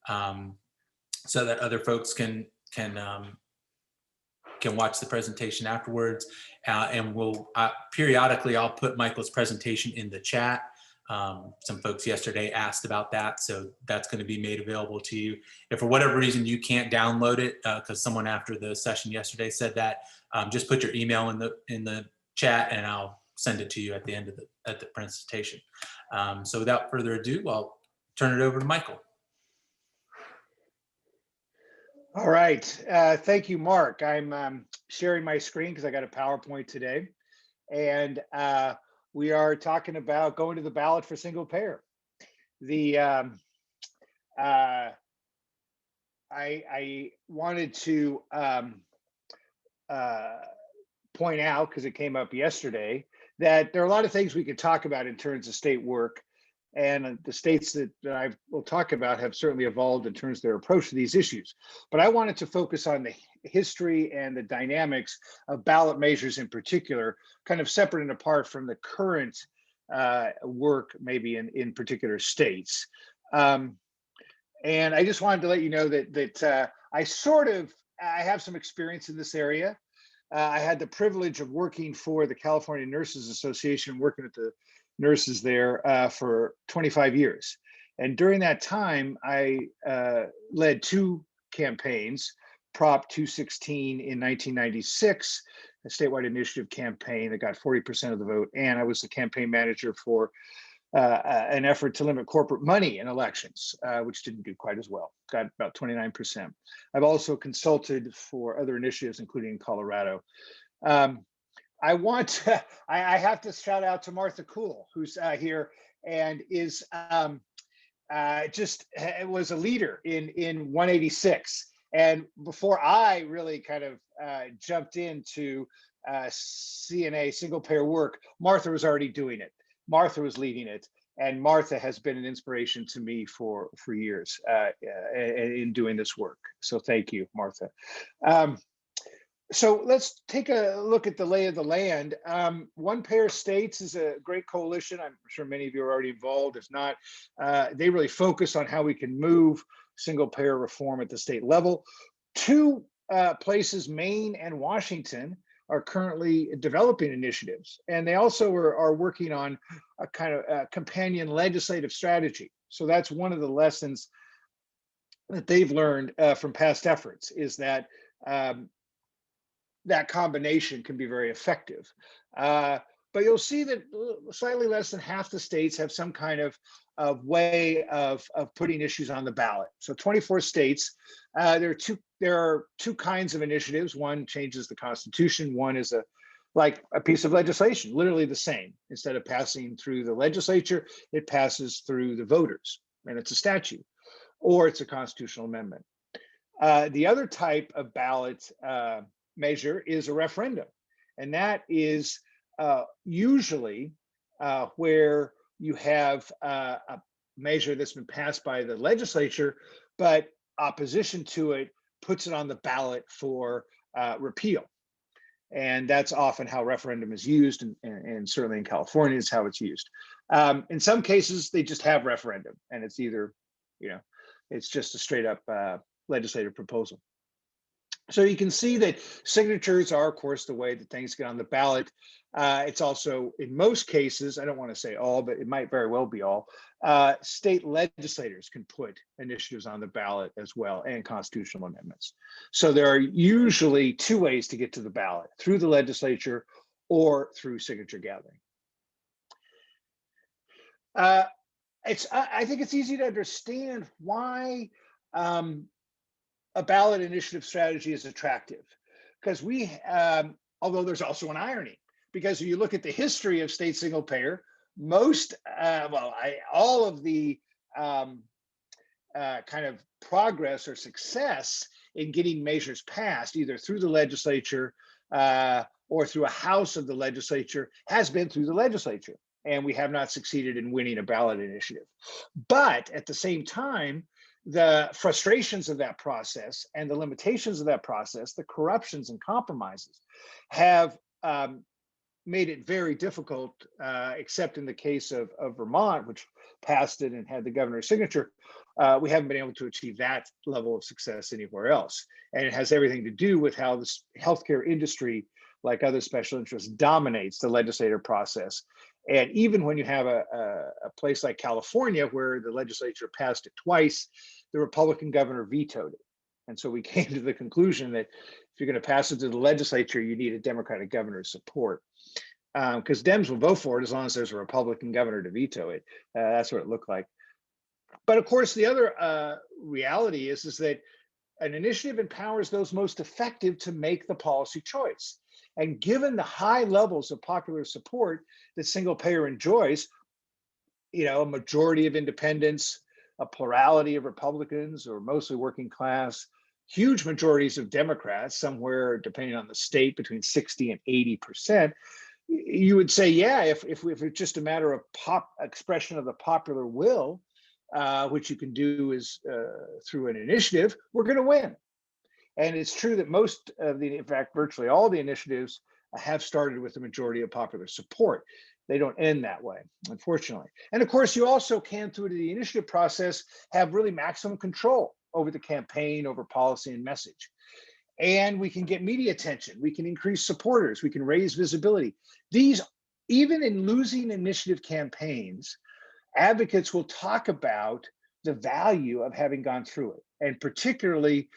um, so that other folks can watch the presentation afterwards. And we'll periodically, I'll put Michael's presentation in the chat. Some folks yesterday asked about that, so that's going to be made available to you. If for whatever reason you can't download it, because someone after the session yesterday said that, just put your email in the chat and I'll send it to you at the end of the presentation. So without further ado, I'll turn it over to Michael. All right, thank you, Mark. I'm sharing my screen because I got a PowerPoint today, and we are talking about going to the ballot for single payer. I wanted to point out, because it came up yesterday, that there are a lot of things we could talk about in terms of state work. And the states that I will talk about have certainly evolved in terms of their approach to these issues. But I wanted to focus on the history and the dynamics of ballot measures in particular, kind of separate and apart from the current work maybe in particular states. And I just wanted to let you know that I have some experience in this area. I had the privilege of working for the California Nurses Association, working at the nurses there for 25 years. And during that time, I led two campaigns, Prop 216 in 1996, a statewide initiative campaign that got 40% of the vote. And I was the campaign manager for an effort to limit corporate money in elections, which didn't do quite as well, got about 29%. I've also consulted for other initiatives, including in Colorado. I have to shout out to Martha Cool, who's here and is was a leader in 186. And before I really kind of jumped into CNA single payer work, Martha was already doing it. Martha was leading it. And Martha has been an inspiration to me for years in doing this work. So thank you, Martha. So let's take a look at the lay of the land. One Payer States is a great coalition. I'm sure many of you are already involved. If not, they really focus on how we can move single payer reform at the state level. Two places, Maine and Washington, are currently developing initiatives. And they also are working on a kind of companion legislative strategy. So that's one of the lessons that they've learned from past efforts, is that that combination can be very effective. But you'll see that slightly less than half the states have some kind of way of putting issues on the ballot. So 24 states, there are two kinds of initiatives. One changes the Constitution. One is like a piece of legislation, literally the same. Instead of passing through the legislature, it passes through the voters, and it's a statute, or it's a constitutional amendment. The other type of ballot measure is a referendum, and that is usually where you have a measure that's been passed by the legislature, but opposition to it puts it on the ballot for repeal. And that's often how referendum is used, and certainly in California is how it's used. In some cases, they just have referendum, and it's either, it's just a straight up legislative proposal. So you can see that signatures are, of course, the way that things get on the ballot. It's also, in most cases, I don't want to say all, but it might very well be all, state legislators can put initiatives on the ballot as well, and constitutional amendments. So there are usually two ways to get to the ballot: through the legislature or through signature gathering. I think it's easy to understand why a ballot initiative strategy is attractive, because although there's also an irony, because if you look at the history of state single payer, all of the kind of progress or success in getting measures passed, either through the legislature or through a house of the legislature, has been through the legislature. And we have not succeeded in winning a ballot initiative. But at the same time, the frustrations of that process and the limitations of that process, the corruptions and compromises, have made it very difficult, except in the case of Vermont, which passed it and had the governor's signature, We haven't been able to achieve that level of success anywhere else. And it has everything to do with how this healthcare industry, like other special interests, dominates the legislative process. And even when you have a place like California, where the legislature passed it twice, the Republican governor vetoed it. And so we came to the conclusion that if you're going to pass it to the legislature, you need a Democratic governor's support. Because Dems will vote for it as long as there's a Republican governor to veto it. That's what it looked like. But of course, the other reality is that an initiative empowers those most effective to make the policy choice. And given the high levels of popular support that single payer enjoys, a majority of independents, a plurality of Republicans, or mostly working class, huge majorities of Democrats, somewhere, depending on the state, between 60 and 80%, you would say, yeah, if it's just a matter of expression of the popular will, which you can do is through an initiative, we're going to win. And it's true that most of in fact, virtually all the initiatives have started with the majority of popular support. They don't end that way, unfortunately. And of course, you also can, through the initiative process, have really maximum control over the campaign, over policy and message. And we can get media attention. We can increase supporters. We can raise visibility. These, even in losing initiative campaigns, advocates will talk about the value of having gone through it. And particularly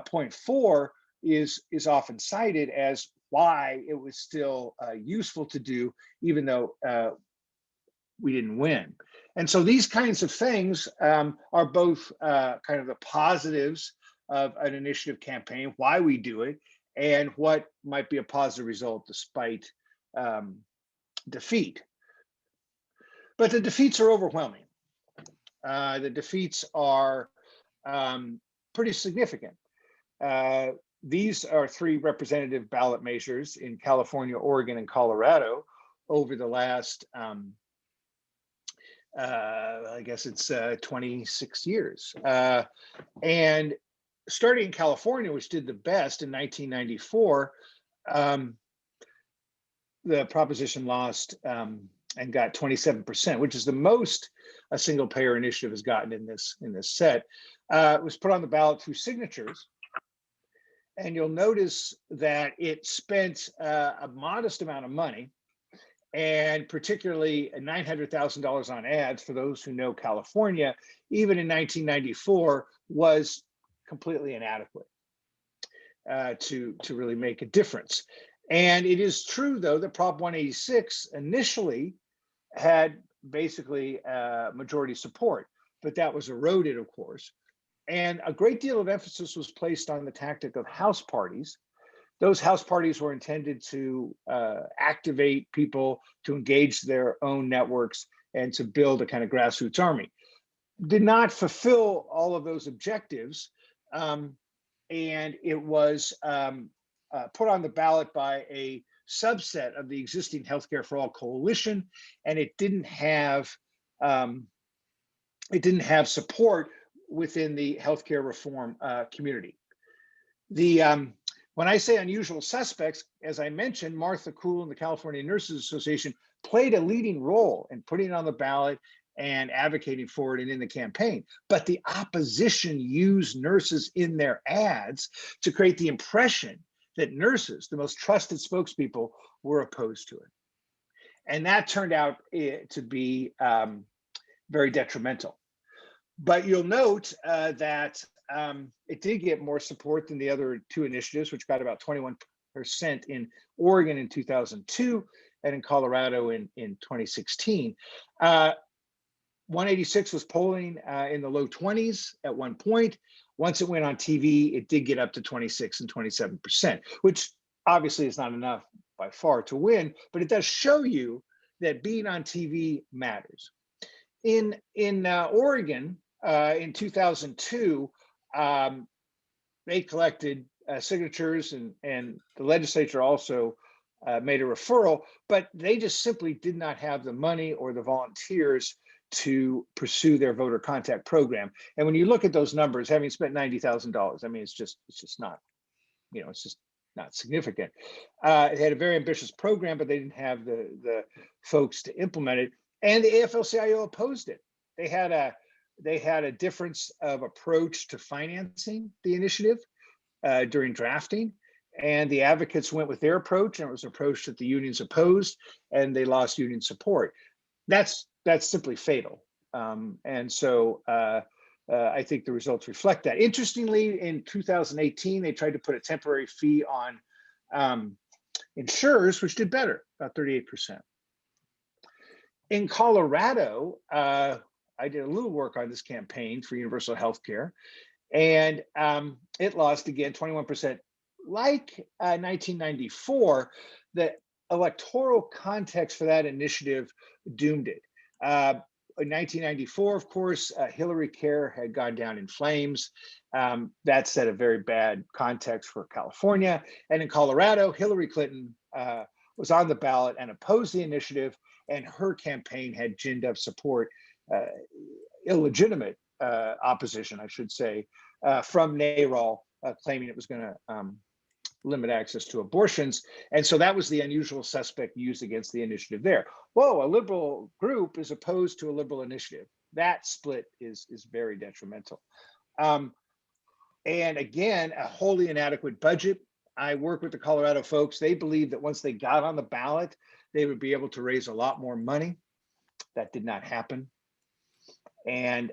point 4 is often cited as why it was still useful to do, even though we didn't win. And so these kinds of things are both kind of the positives of an initiative campaign, why we do it, and what might be a positive result despite defeat. But the defeats are overwhelming. The defeats are pretty significant. These are 3 representative ballot measures in California, Oregon, and Colorado over the last, I guess it's 26 years. And starting in California, which did the best in 1994, the proposition lost and got 27%, which is the most a single payer initiative has gotten in this set. It was put on the ballot through signatures. And you'll notice that it spent a modest amount of money, and particularly $900,000 on ads. For those who know California, even in 1994, was completely inadequate to really make a difference. And it is true, though, that Prop 186 initially had basically majority support, but that was eroded, of course. And a great deal of emphasis was placed on the tactic of house parties. Those house parties were intended to activate people to engage their own networks and to build a kind of grassroots army. Did not fulfill all of those objectives. And it was put on the ballot by a subset of the existing Healthcare for All coalition, and it didn't have support within the healthcare reform community. When I say unusual suspects, as I mentioned, Martha Kuhl and the California Nurses Association played a leading role in putting it on the ballot and advocating for it and in the campaign. But the opposition used nurses in their ads to create the impression that nurses, the most trusted spokespeople, were opposed to it. And that turned out to be very detrimental. But you'll note that it did get more support than the other 2 initiatives, which got about 21% in Oregon in 2002 and in Colorado in 2016. 186 was polling in the low 20s at one point. Once it went on TV, it did get up to 26 and 27%, which obviously is not enough by far to win, but it does show you that being on TV matters. In Oregon, in 2002, they collected signatures, and the legislature also made a referral, but they just simply did not have the money or the volunteers to pursue their voter contact program. And when you look at those numbers, having spent $90,000, I mean, it's just not, it's just not significant. It had a very ambitious program, but they didn't have the folks to implement it. And the AFL-CIO opposed it. They had they had a difference of approach to financing the initiative during drafting. And the advocates went with their approach, and it was an approach that the unions opposed, and they lost union support. That's simply fatal. And so I think the results reflect that. Interestingly, in 2018, they tried to put a temporary fee on insurers, which did better, about 38%. In Colorado, I did a little work on this campaign for universal health care, and it lost again 21%. Like 1994, the electoral context for that initiative doomed it. In 1994, of course, Hillary Care had gone down in flames. That set a very bad context for California. And in Colorado, Hillary Clinton was on the ballot and opposed the initiative, and her campaign had ginned up support, illegitimate opposition, I should say, from NARAL, claiming it was going to limit access to abortions. And so that was the unusual suspect used against the initiative there. Whoa, a liberal group is opposed to a liberal initiative. That split is very detrimental. And again, a wholly inadequate budget. I work with the Colorado folks. They believe that once they got on the ballot, they would be able to raise a lot more money. That did not happen. And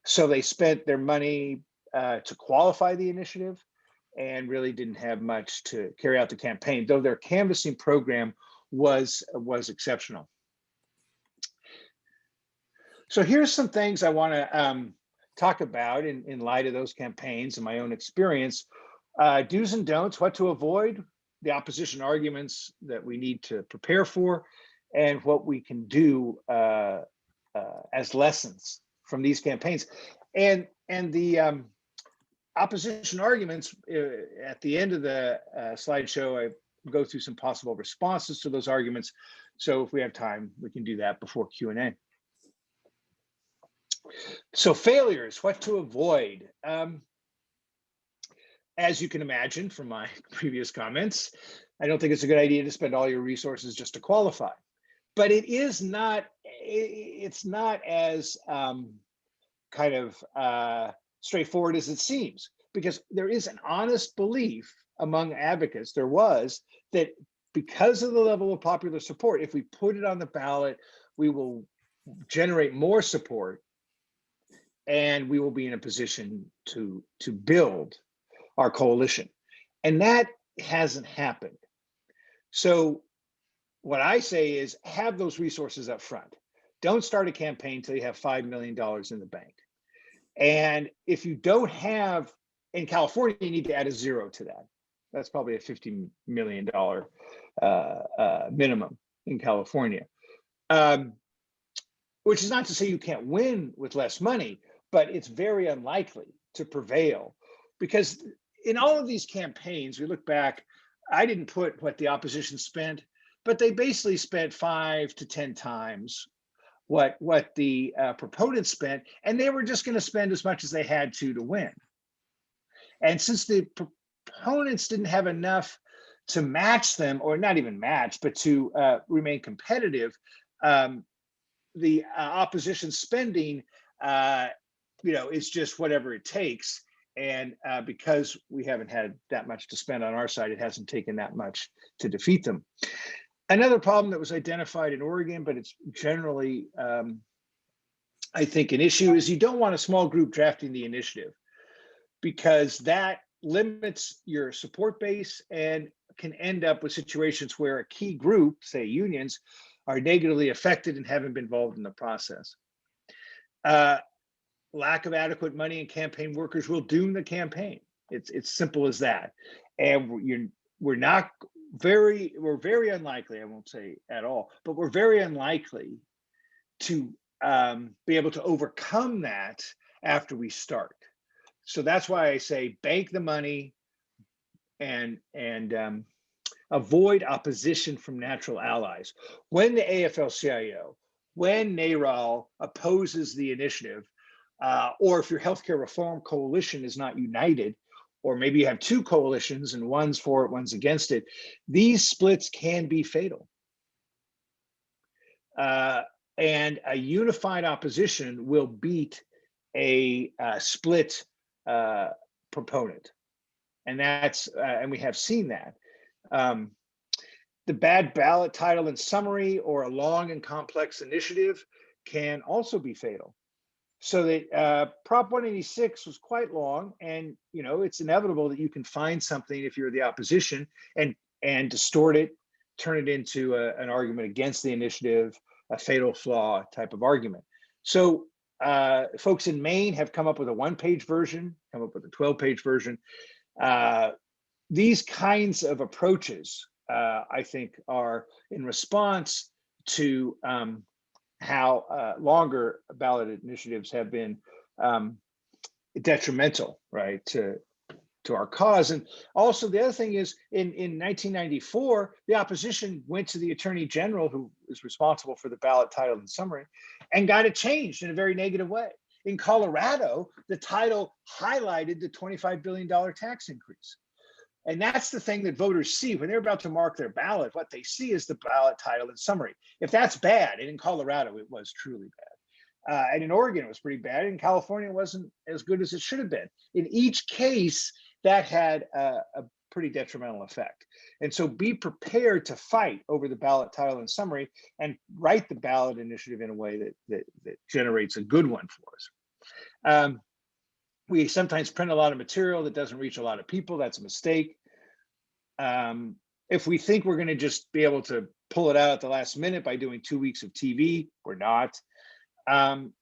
so they spent their money to qualify the initiative and really didn't have much to carry out the campaign, though their canvassing program was exceptional. So here's some things I want to talk about in light of those campaigns and my own experience. Do's and don'ts, what to avoid, the opposition arguments that we need to prepare for, and what we can do as lessons from these campaigns. And the opposition arguments, at the end of the slideshow, I go through some possible responses to those arguments. So if we have time, we can do that before Q&A. So failures, what to avoid. As you can imagine from my previous comments, I don't think it's a good idea to spend all your resources just to qualify. But it is not, it's not as kind of straightforward as it seems, because there is an honest belief among advocates, there was, that because of the level of popular support, if we put it on the ballot, we will generate more support and we will be in a position to build our coalition. And that hasn't happened. So what I say is have those resources up front. Don't start a campaign till you have $5 million in the bank. And if you don't have, in California, you need to add a zero to that. That's probably a $50 million minimum in California. Which is not to say you can't win with less money, but it's very unlikely to prevail, because in all of these campaigns, we look back, I didn't put what the opposition spent, but they basically spent 5 to 10 times what the proponents spent, and they were just going to spend as much as they had to win. And since the proponents didn't have enough to match them, or not even match, but to remain competitive, the opposition spending, is just whatever it takes. And because we haven't had that much to spend on our side, it hasn't taken that much to defeat them. Another problem that was identified in Oregon, but it's generally, I think, an issue, is you don't want a small group drafting the initiative, because that limits your support base and can end up with situations where a key group, say unions, are negatively affected and haven't been involved in the process. Lack of adequate money and campaign workers will doom the campaign. It's simple as that. And we're very unlikely, I won't say at all, but we're very unlikely to be able to overcome that after we start. So that's why I say bank the money and avoid opposition from natural allies. When the AFL-CIO, when NARAL opposes the initiative, or if your healthcare reform coalition is not united, or maybe you have two coalitions and one's for it, one's against it, these splits can be fatal. And a unified opposition will beat a split proponent, and that's and we have seen that. The bad ballot title and summary or a long and complex initiative can also be fatal. So that Prop 186 was quite long, and it's inevitable that you can find something if you're the opposition and distort it, turn it into an argument against the initiative, a fatal flaw type of argument. So folks in Maine have come up with a one-page version, come up with a 12-page version. These kinds of approaches, I think, are in response to how longer ballot initiatives have been detrimental, right, to our cause. And also the other thing is in 1994, the opposition went to the Attorney General, who is responsible for the ballot title and summary, and got it changed in a very negative way. In Colorado, the title highlighted the $25 billion tax increase. And that's the thing that voters see when they're about to mark their ballot. What they see is the ballot title and summary. If that's bad, and in Colorado, it was truly bad. And in Oregon, it was pretty bad. In California, it wasn't as good as it should have been. In each case, that had a pretty detrimental effect. And so be prepared to fight over the ballot title and summary and write the ballot initiative in a way that generates a good one for us. We sometimes print a lot of material that doesn't reach a lot of people. That's a mistake. If we think we're going to just be able to pull it out at the last minute by doing 2 weeks of TV, we're not.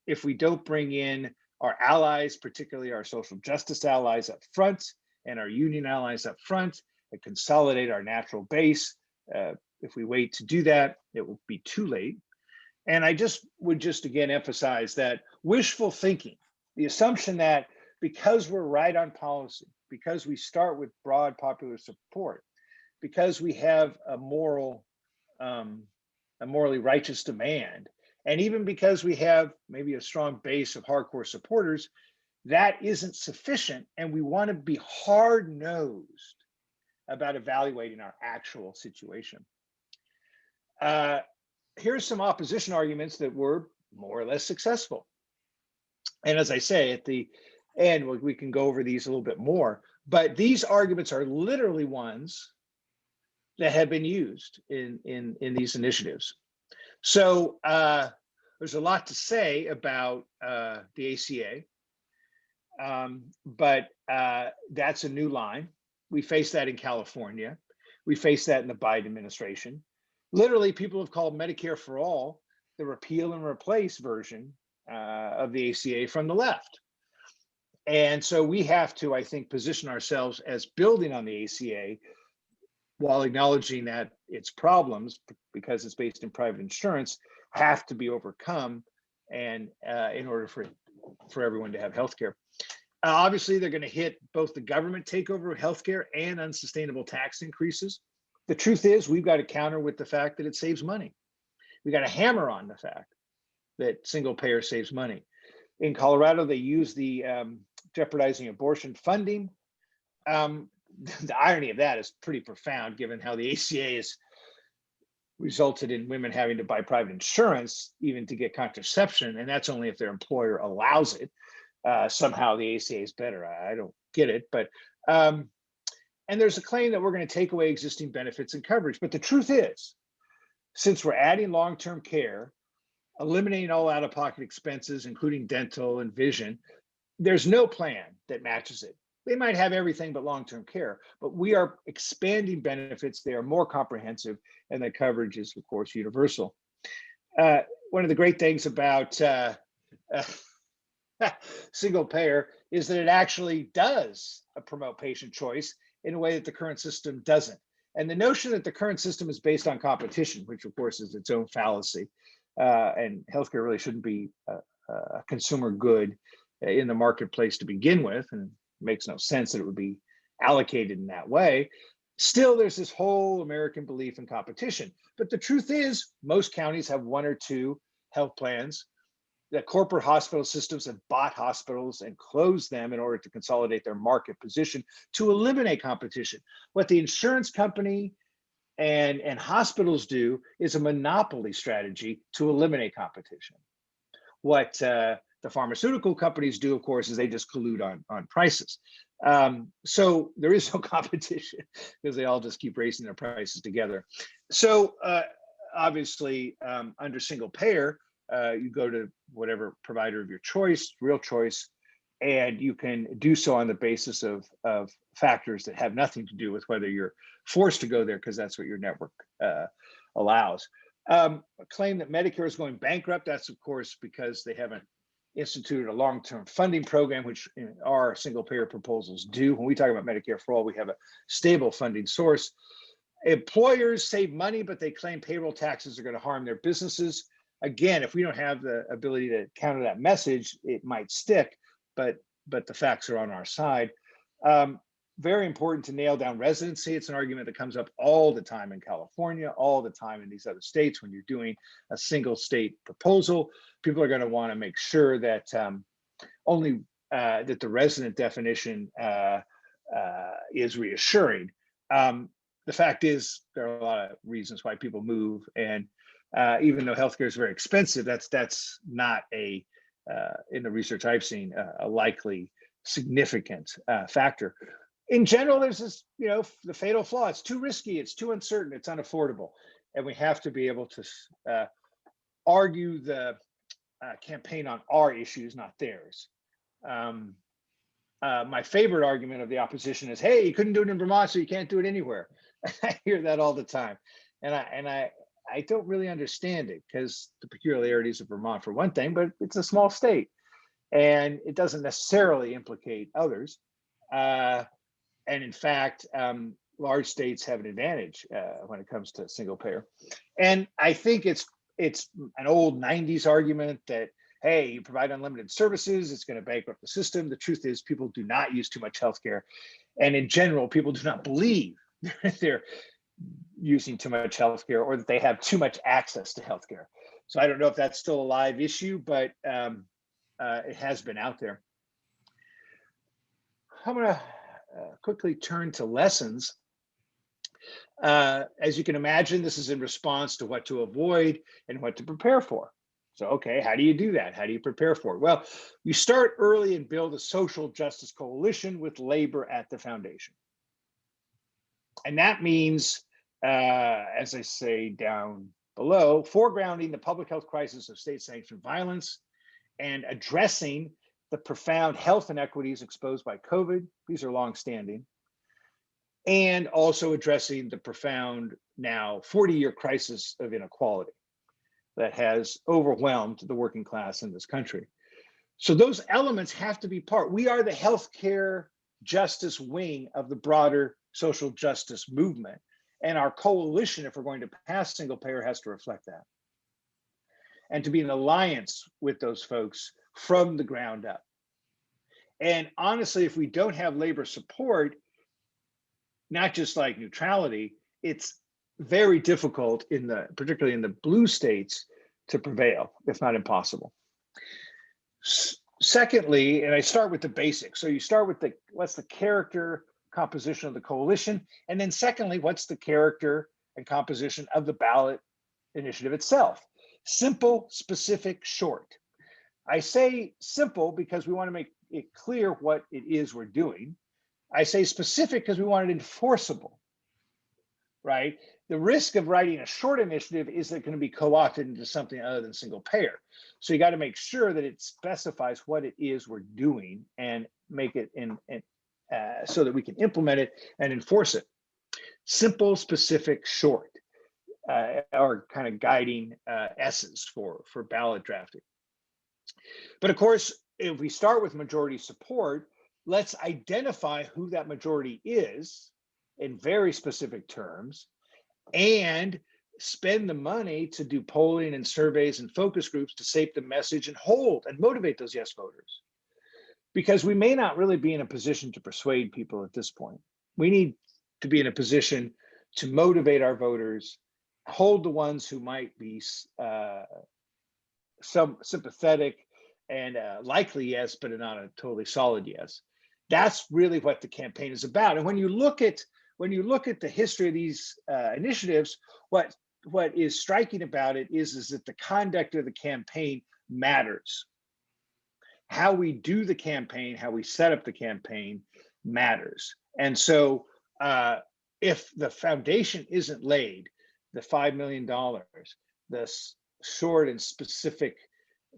If we don't bring in our allies, particularly our social justice allies up front and our union allies up front, and consolidate our natural base, if we wait to do that, it will be too late. And I would again emphasize that wishful thinking, the assumption that because we're right on policy, because we start with broad popular support, because we have a morally righteous demand, and even because we have maybe a strong base of hardcore supporters, that isn't sufficient. And we want to be hard-nosed about evaluating our actual situation. Here's some opposition arguments that were more or less successful. And as I say, at the end, we can go over these a little bit more, but these arguments are literally ones that have been used in these initiatives. So there's a lot to say about the ACA, but that's a new line. We face that in California. We face that in the Biden administration. Literally, people have called Medicare for All the repeal and replace version of the ACA from the left. And so we have to, I think, position ourselves as building on the ACA while acknowledging that its problems, because it's based in private insurance, have to be overcome, and in order for everyone to have healthcare. Obviously, they're going to hit both the government takeover of healthcare and unsustainable tax increases. The truth is, we've got to counter with the fact that it saves money. We got to hammer on the fact that single payer saves money. In Colorado, they use the jeopardizing abortion funding. The irony of that is pretty profound, given how the ACA has resulted in women having to buy private insurance even to get contraception, and that's only if their employer allows it. Somehow the ACA is better. I don't get it, but and there's a claim that we're going to take away existing benefits and coverage. But the truth is, since we're adding long-term care, eliminating all out-of-pocket expenses, including dental and vision, there's no plan that matches it. They might have everything but long-term care, but we are expanding benefits. They are more comprehensive, and the coverage is, of course, universal. One of the great things about single payer is that it actually does promote patient choice in a way that the current system doesn't. And the notion that the current system is based on competition, which of course is its own fallacy, and healthcare really shouldn't be a consumer good in the marketplace to begin with, and it makes no sense that it would be allocated in that way. Still, there's this whole American belief in competition. But the truth is, most counties have one or two health plans. The corporate hospital systems have bought hospitals and closed them in order to consolidate their market position to eliminate competition. What the insurance company and hospitals do is a monopoly strategy to eliminate competition. What the pharmaceutical companies do, of course, is they just collude on prices. So there is no competition because they all just keep raising their prices together. So obviously, under single payer, you go to whatever provider of your choice, real choice, and you can do so on the basis of factors that have nothing to do with whether you're forced to go there because that's what your network allows. A claim that Medicare is going bankrupt, that's of course because they haven't instituted a long-term funding program, which our single payer proposals do. When we talk about Medicare for All, we have a stable funding source. Employers save money, but they claim payroll taxes are going to harm their businesses. Again, if we don't have the ability to counter that message, it might stick, but the facts are on our side. Very important to nail down residency. It's an argument that comes up all the time in California, all the time in these other states when you're doing a single state proposal. People are going to want to make sure that that the resident definition is reassuring. The fact is, there are a lot of reasons why people move, and even though healthcare is very expensive, that's not in the research I've seen a likely significant factor. In general, there's this, the fatal flaw. It's too risky, it's too uncertain, it's unaffordable. And we have to be able to argue the campaign on our issues, not theirs. My favorite argument of the opposition is, hey, you couldn't do it in Vermont, so you can't do it anywhere. I hear that all the time. And I don't really understand it, because the peculiarities of Vermont for one thing, but it's a small state and it doesn't necessarily implicate others. And in fact, large states have an advantage when it comes to single payer. And I think it's an old 90s argument that, hey, you provide unlimited services, it's going to bankrupt the system. The truth is, people do not use too much healthcare. And in general, people do not believe they're using too much healthcare or that they have too much access to healthcare. So I don't know if that's still a live issue, but it has been out there. I'm going to quickly turn to lessons. As you can imagine, this is in response to what to avoid and what to prepare for. So, okay, how do you do that? How do you prepare for it? Well, you start early and build a social justice coalition with labor at the foundation. And that means, as I say down below, foregrounding the public health crisis of state-sanctioned violence and addressing the profound health inequities exposed by COVID. These are longstanding. And also addressing the profound, now 40-year crisis of inequality that has overwhelmed the working class in this country. So those elements have to be part. We are the healthcare justice wing of the broader social justice movement. And our coalition, if we're going to pass single payer, has to reflect that. And to be in alliance with those folks from the ground up. And honestly, if we don't have labor support, not just like neutrality, it's very difficult particularly in the blue states, to prevail, if not impossible. Secondly, and I start with the basics. So you start with what's the character composition of the coalition, and then secondly, what's the character and composition of the ballot initiative itself? Simple, specific, short. I say simple because we want to make it clear what it is we're doing. I say specific because we want it enforceable, right? The risk of writing a short initiative is that it going to be co-opted into something other than single payer. So you got to make sure that it specifies what it is we're doing and make it so that we can implement it and enforce it. Simple, specific, short are kind of guiding S's for ballot drafting. But of course, if we start with majority support, let's identify who that majority is in very specific terms and spend the money to do polling and surveys and focus groups to shape the message and hold and motivate those yes voters. Because we may not really be in a position to persuade people at this point. We need to be in a position to motivate our voters, hold the ones who might be some sympathetic and likely yes, but not a totally solid yes. That's really what the campaign is about. And when you look at the history of these initiatives, what is striking about it is that the conduct of the campaign matters. how we do the campaign, how we set up the campaign matters. And so if the foundation isn't laid, the $5 million, the short and specific,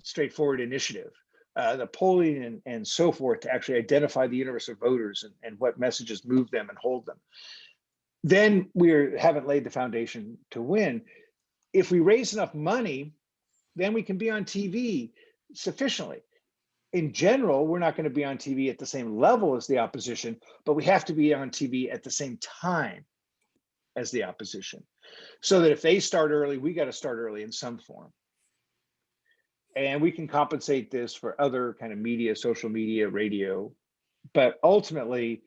straightforward initiative, the polling and so forth to actually identify the universe of voters and what messages move them and hold them, then we haven't laid the foundation to win. If we raise enough money, then we can be on TV sufficiently. In general, we're not going to be on TV at the same level as the opposition, but we have to be on TV at the same time as the opposition. So that if they start early, we got to start early in some form. And we can compensate this for other kind of media, social media, radio. But ultimately,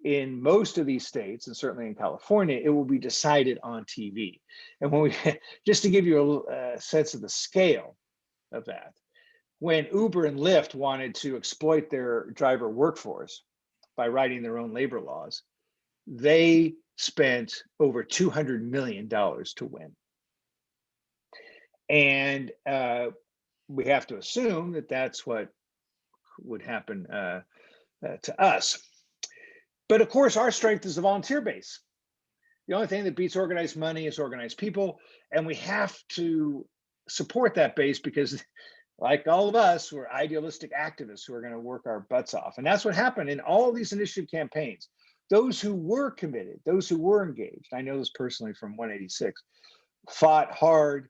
in most of these states, and certainly in California, it will be decided on TV. And when we, just to give you a sense of the scale of that, when Uber and Lyft wanted to exploit their driver workforce by writing their own labor laws, they spent over $200 million to win. And we have to assume that that's what would happen to us. But of course, our strength is the volunteer base. The only thing that beats organized money is organized people. And we have to support that base because, like all of us, we're idealistic activists who are going to work our butts off. And that's what happened in all these initiative campaigns. Those who were committed, those who were engaged, I know this personally from 186, fought hard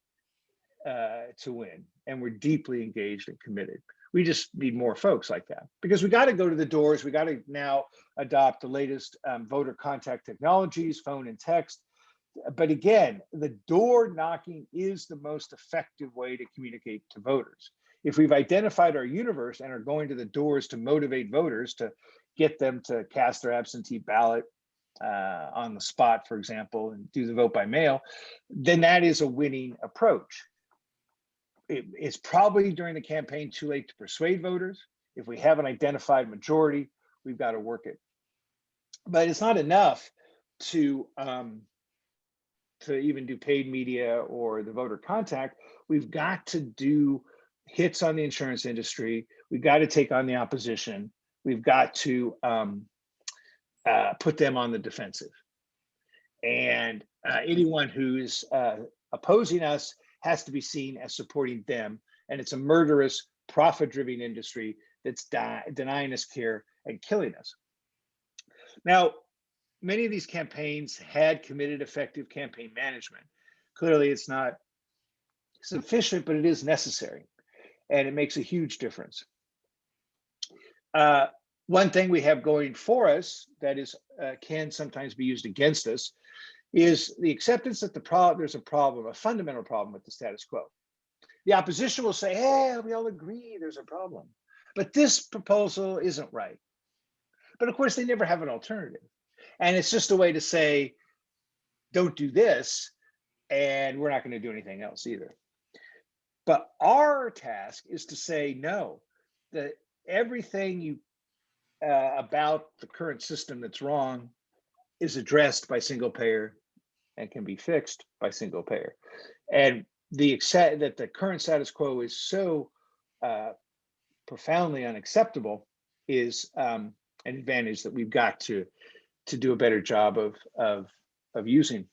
to win and were deeply engaged and committed. We just need more folks like that because we got to go to the doors. We got to now adopt the latest voter contact technologies, phone and text. But again, the door knocking is the most effective way to communicate to voters. If we've identified our universe and are going to the doors to motivate voters to get them to cast their absentee ballot on the spot, for example, and do the vote by mail, then that is a winning approach. It's probably during the campaign too late to persuade voters. If we have an identified majority, we've got to work it. But it's not enough to even do paid media or the voter contact. We've got to do hits on the insurance industry. We've got to take on the opposition. We've got to put them on the defensive. And anyone who's opposing us has to be seen as supporting them. And it's a murderous, profit-driven industry that's denying us care and killing us. Now, many of these campaigns had committed effective campaign management. Clearly, it's not sufficient, but it is necessary. And it makes a huge difference. One thing we have going for us that is can sometimes be used against us is the acceptance that there's a problem, a fundamental problem with the status quo. The opposition will say, hey, we all agree there's a problem, but this proposal isn't right. But of course, they never have an alternative. And it's just a way to say, don't do this, and we're not going to do anything else either. But our task is to say, no, that everything about the current system that's wrong is addressed by single payer and can be fixed by single payer. And that the current status quo is so profoundly unacceptable is an advantage that we've got to do a better job of using.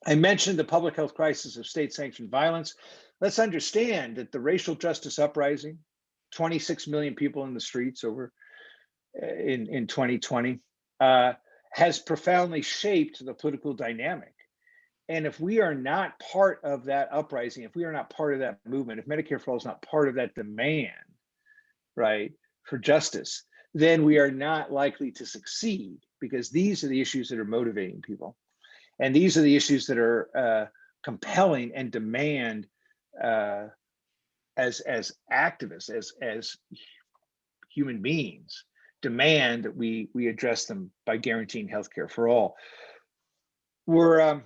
I mentioned the public health crisis of state-sanctioned violence. Let's understand that the racial justice uprising, 26 million people in the streets over in 2020, has profoundly shaped the political dynamic. And if we are not part of that uprising, if we are not part of that movement, if Medicare for All is not part of that demand, right, for justice, then we are not likely to succeed because these are the issues that are motivating people. And these are the issues that are compelling and demand as activists, as human beings, demand that we address them by guaranteeing healthcare for all. We're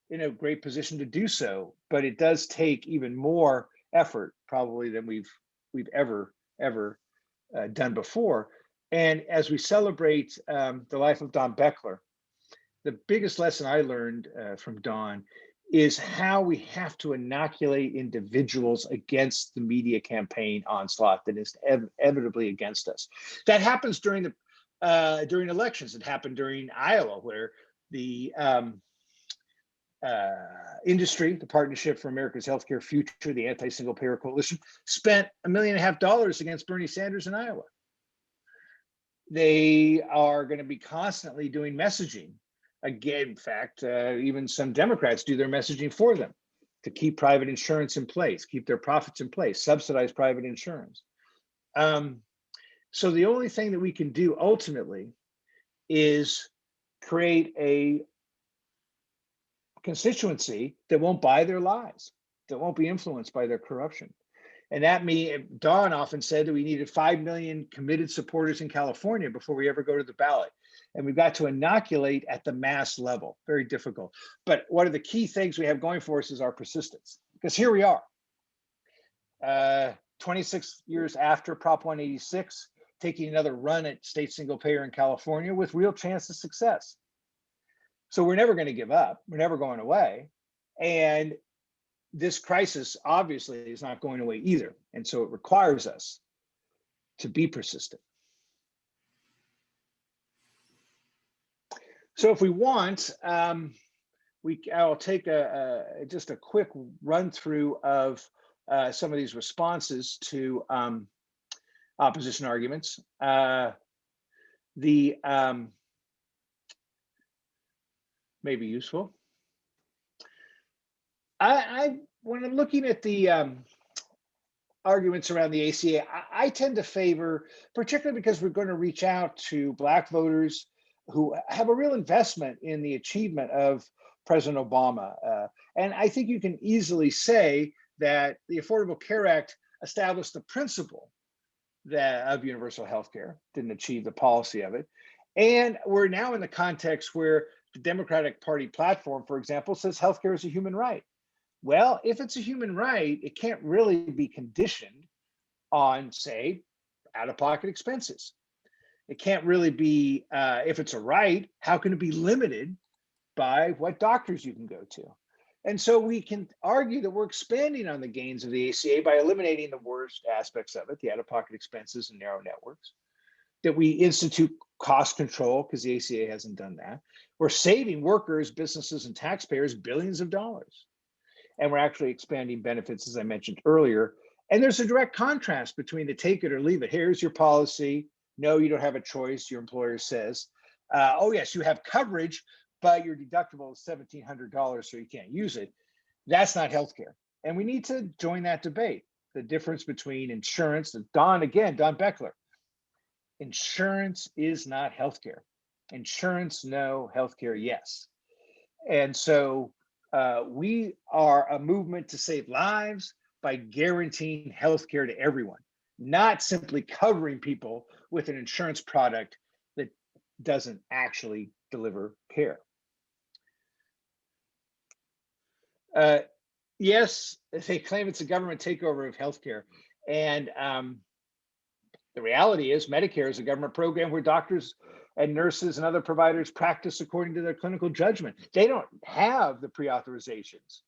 in a great position to do so, but it does take even more effort probably than we've ever done before. And as we celebrate the life of Don Beckler, the biggest lesson I learned from Don is how we have to inoculate individuals against the media campaign onslaught that is inevitably against us. That happens during elections. It happened during Iowa, where the industry, the Partnership for America's Healthcare Future, the Anti-Single Payer Coalition, spent $1.5 million against Bernie Sanders in Iowa. They are going to be constantly doing messaging. Again, in fact, even some Democrats do their messaging for them to keep private insurance in place, keep their profits in place, subsidize private insurance. So the only thing that we can do ultimately is create a constituency that won't buy their lies, that won't be influenced by their corruption. And that Don often said that we needed 5 million committed supporters in California before we ever go to the ballot. And we've got to inoculate at the mass level. Very difficult. But one of the key things we have going for us is our persistence. Because here we are, 26 years after Prop 186, taking another run at state single payer in California with real chance of success. So we're never going to give up. We're never going away. And this crisis obviously is not going away either. And so it requires us to be persistent. So if we want, I'll take just a quick run through of some of these responses to opposition arguments. May be useful. When I'm looking at the arguments around the ACA, I tend to favor, particularly because we're going to reach out to Black voters who have a real investment in the achievement of President Obama. And I think you can easily say that the Affordable Care Act established the principle of universal health care, didn't achieve the policy of it. And we're now in the context where the Democratic Party platform, for example, says healthcare is a human right. Well, if it's a human right, it can't really be conditioned on, say, out-of-pocket expenses. It can't really be, if it's a right, how can it be limited by what doctors you can go to? And so we can argue that we're expanding on the gains of the ACA by eliminating the worst aspects of it, the out-of-pocket expenses and narrow networks, that we institute cost control because the ACA hasn't done that. We're saving workers, businesses, and taxpayers billions of dollars. And we're actually expanding benefits, as I mentioned earlier. And there's a direct contrast between the take it or leave it. Here's your policy. No, you don't have a choice, your employer says. Oh, yes, you have coverage, but your deductible is $1,700, so you can't use it. That's not healthcare. And we need to join that debate. The difference between insurance, and Don Beckler. Insurance is not healthcare. Insurance, no. Healthcare, yes. And so we are a movement to save lives by guaranteeing healthcare to everyone, not simply covering people with an insurance product that doesn't actually deliver care. Yes, they claim it's a government takeover of healthcare. And the reality is Medicare is a government program where doctors and nurses and other providers practice according to their clinical judgment. They don't have the pre-authorizations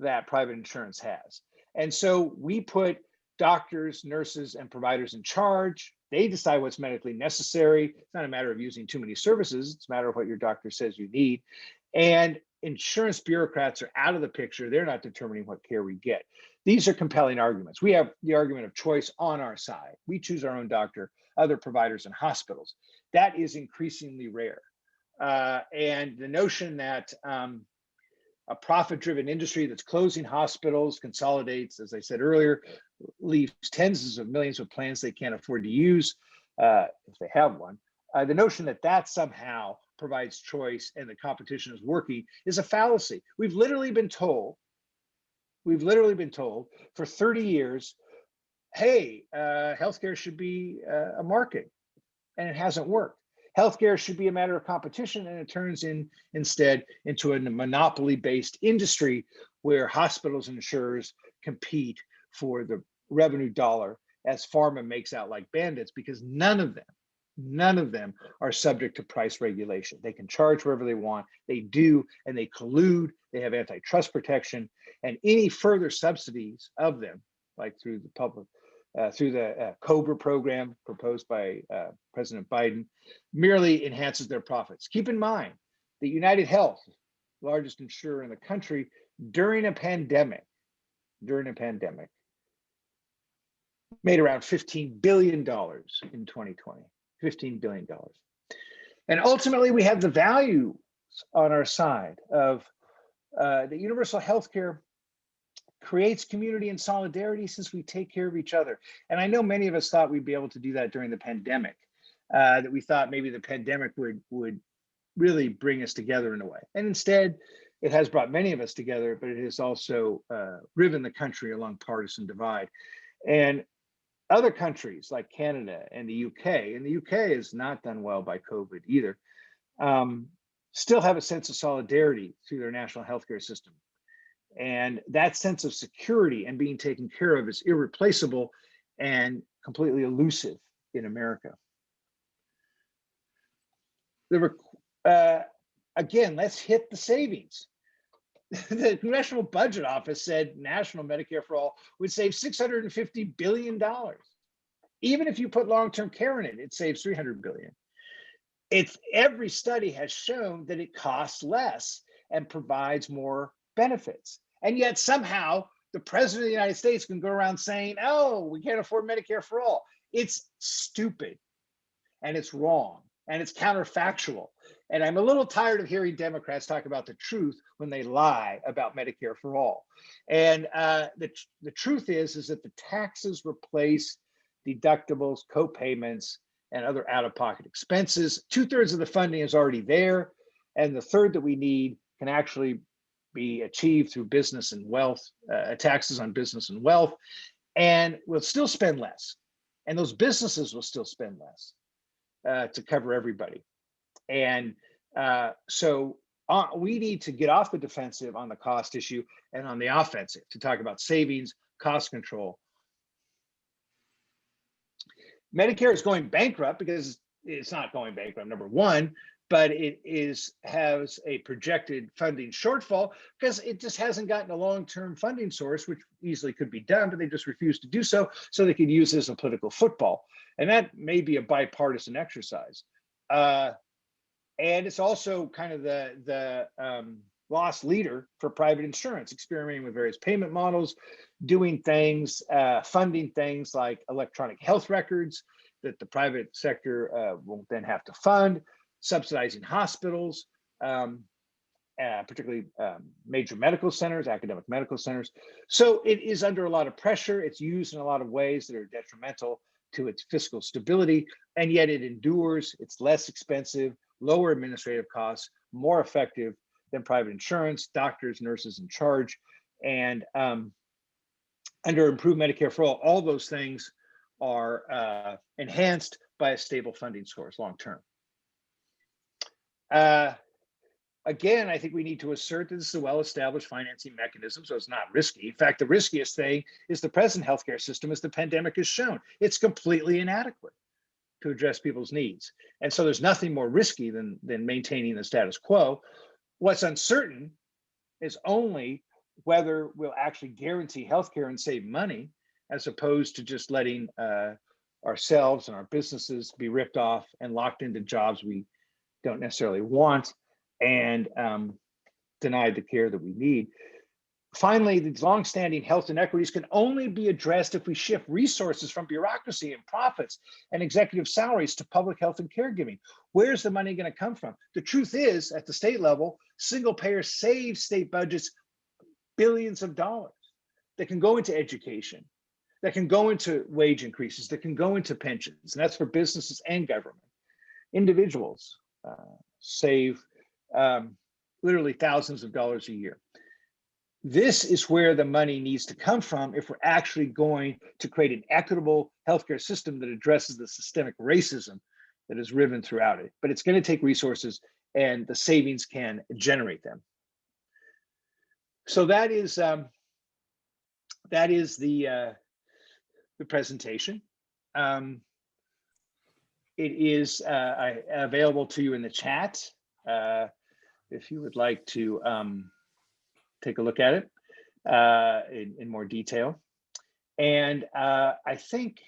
that private insurance has. And so we put doctors, nurses, and providers in charge. They decide what's medically necessary. It's not a matter of using too many services. It's a matter of what your doctor says you need. And insurance bureaucrats are out of the picture. They're not determining what care we get. These are compelling arguments. We have the argument of choice on our side. We choose our own doctor, other providers, and hospitals. That is increasingly rare. And the notion that a profit-driven industry that's closing hospitals, consolidates, as I said earlier, leaves tens of millions of plans they can't afford to use if they have one. The notion that that somehow provides choice and the competition is working is a fallacy. We've literally been told for 30 years, hey, healthcare should be a market, and it hasn't worked. Healthcare should be a matter of competition, and it turns instead into a monopoly-based industry where hospitals and insurers compete for the revenue dollar as pharma makes out like bandits, because none of them None of them are subject to price regulation. They can charge wherever they want. They do, and they collude. They have antitrust protection, and any further subsidies of them, like through the COBRA program proposed by President Biden, merely enhances their profits. Keep in mind that United Health, largest insurer in the country, during a pandemic, made around $15 billion in 2020. $15 billion. And ultimately, we have the value on our side of the universal health care creates community and solidarity since we take care of each other. And I know many of us thought we'd be able to do that during the pandemic, that we thought maybe the pandemic would really bring us together in a way. And instead, it has brought many of us together, but it has also riven the country along partisan divide. And other countries like Canada and the UK has not done well by COVID either, still have a sense of solidarity through their national healthcare system. And that sense of security and being taken care of is irreplaceable and completely elusive in America. Again, let's hit the savings. The Congressional Budget Office said National Medicare for All would save $650 billion. Even if you put long-term care in it, it saves $300 billion. Every study has shown that it costs less and provides more benefits. And yet somehow the president of the United States can go around saying, oh, we can't afford Medicare for all. It's stupid, and it's wrong, and it's counterfactual. And I'm a little tired of hearing Democrats talk about the truth when they lie about Medicare for all. And the truth is that the taxes replace deductibles, co-payments, and other out-of-pocket expenses. 2/3 of the funding is already there, and the third that we need can actually be achieved through business and wealth, taxes on business and wealth, and we'll still spend less. And those businesses will still spend less to cover everybody. And so we need to get off the defensive on the cost issue and on the offensive to talk about savings, cost control. Medicare is going bankrupt because it's not going bankrupt, number one, but it has a projected funding shortfall because it just hasn't gotten a long-term funding source, which easily could be done, but they just refuse to do so they could use this as a political football. And that may be a bipartisan exercise. And it's also kind of the lost leader for private insurance, experimenting with various payment models, doing things, funding things like electronic health records that the private sector will then have to fund, subsidizing hospitals, particularly major medical centers, academic medical centers. So it is under a lot of pressure. It's used in a lot of ways that are detrimental to its fiscal stability, and yet it endures. It's less expensive, lower administrative costs, more effective than private insurance, doctors, nurses in charge, and under improved Medicare for all those things are enhanced by a stable funding source long term. Again, I think we need to assert that this is a well-established financing mechanism, so it's not risky. In fact, the riskiest thing is the present healthcare system, as the pandemic has shown. It's completely inadequate to address people's needs. And so there's nothing more risky than maintaining the status quo. What's uncertain is only whether we'll actually guarantee healthcare and save money, as opposed to just letting ourselves and our businesses be ripped off and locked into jobs we don't necessarily want, and denied the care that we need. Finally, these longstanding health inequities can only be addressed if we shift resources from bureaucracy and profits and executive salaries to public health and caregiving. Where's the money going to come from? The truth is, at the state level, single payer saves state budgets billions of dollars that can go into education, that can go into wage increases, that can go into pensions. And that's for businesses and government. Individuals save literally thousands of dollars a year. This is where the money needs to come from if we're actually going to create an equitable healthcare system that addresses the systemic racism that is riven throughout it. But it's going to take resources, and the savings can generate them. So that is the presentation. it is available to you in the chat if you would like to take a look at it in more detail. And I think,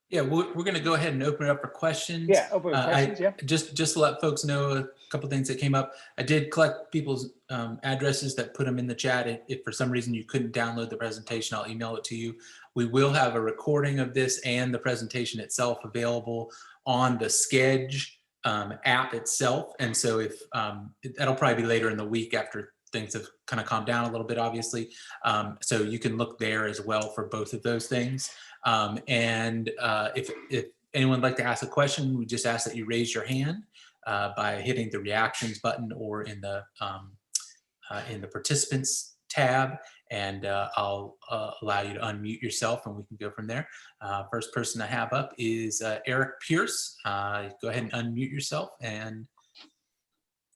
yeah, we're going to go ahead and open it up for questions. yeah, open questions. Yeah. Just to let folks know a couple things that came up. I did collect people's addresses that put them in the chat. If for some reason you couldn't download the presentation, I'll email it to you. We will have a recording of this and the presentation itself available on the Sketch app itself. And so if that'll probably be later in the week after things have kind of calmed down a little bit, obviously. So you can look there as well for both of those things. And if anyone would like to ask a question, we just ask that you raise your hand by hitting the reactions button or in the participants tab, and I'll allow you to unmute yourself and we can go from there. First person I have up is Eric Pierce. Go ahead and unmute yourself and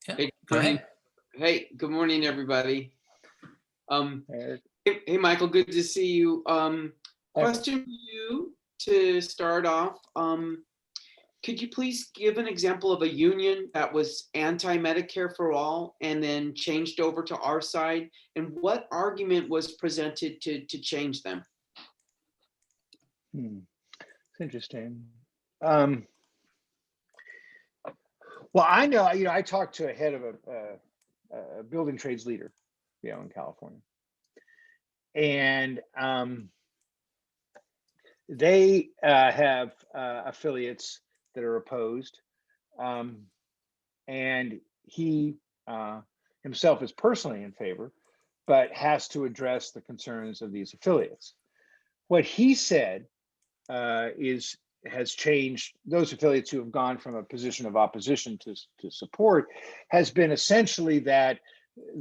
yeah, hey, go ahead. Hey, good morning, everybody. Eric. Hey, Michael, good to see you. Question for you to start off. Could you please give an example of a union that was anti-Medicare for all and then changed over to our side? And what argument was presented to change them? It's interesting. Well, I know, I talked to a head of a building trades leader, in California. And they have affiliates that are opposed. And he himself is personally in favor, but has to address the concerns of these affiliates. What he said has changed. Those affiliates who have gone from a position of opposition to support has been essentially that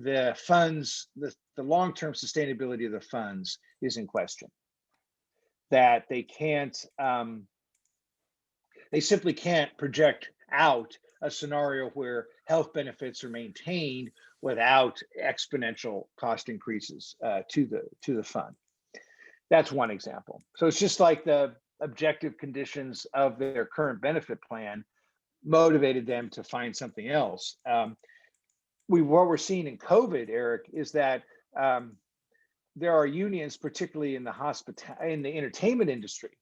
the funds, the long-term sustainability of the funds is in question. That they can't, they simply can't project out a scenario where health benefits are maintained without exponential cost increases to the fund. That's one example. So it's just like the objective conditions of their current benefit plan motivated them to find something else. What we're seeing in COVID, Eric, is that there are unions, particularly in the entertainment industry,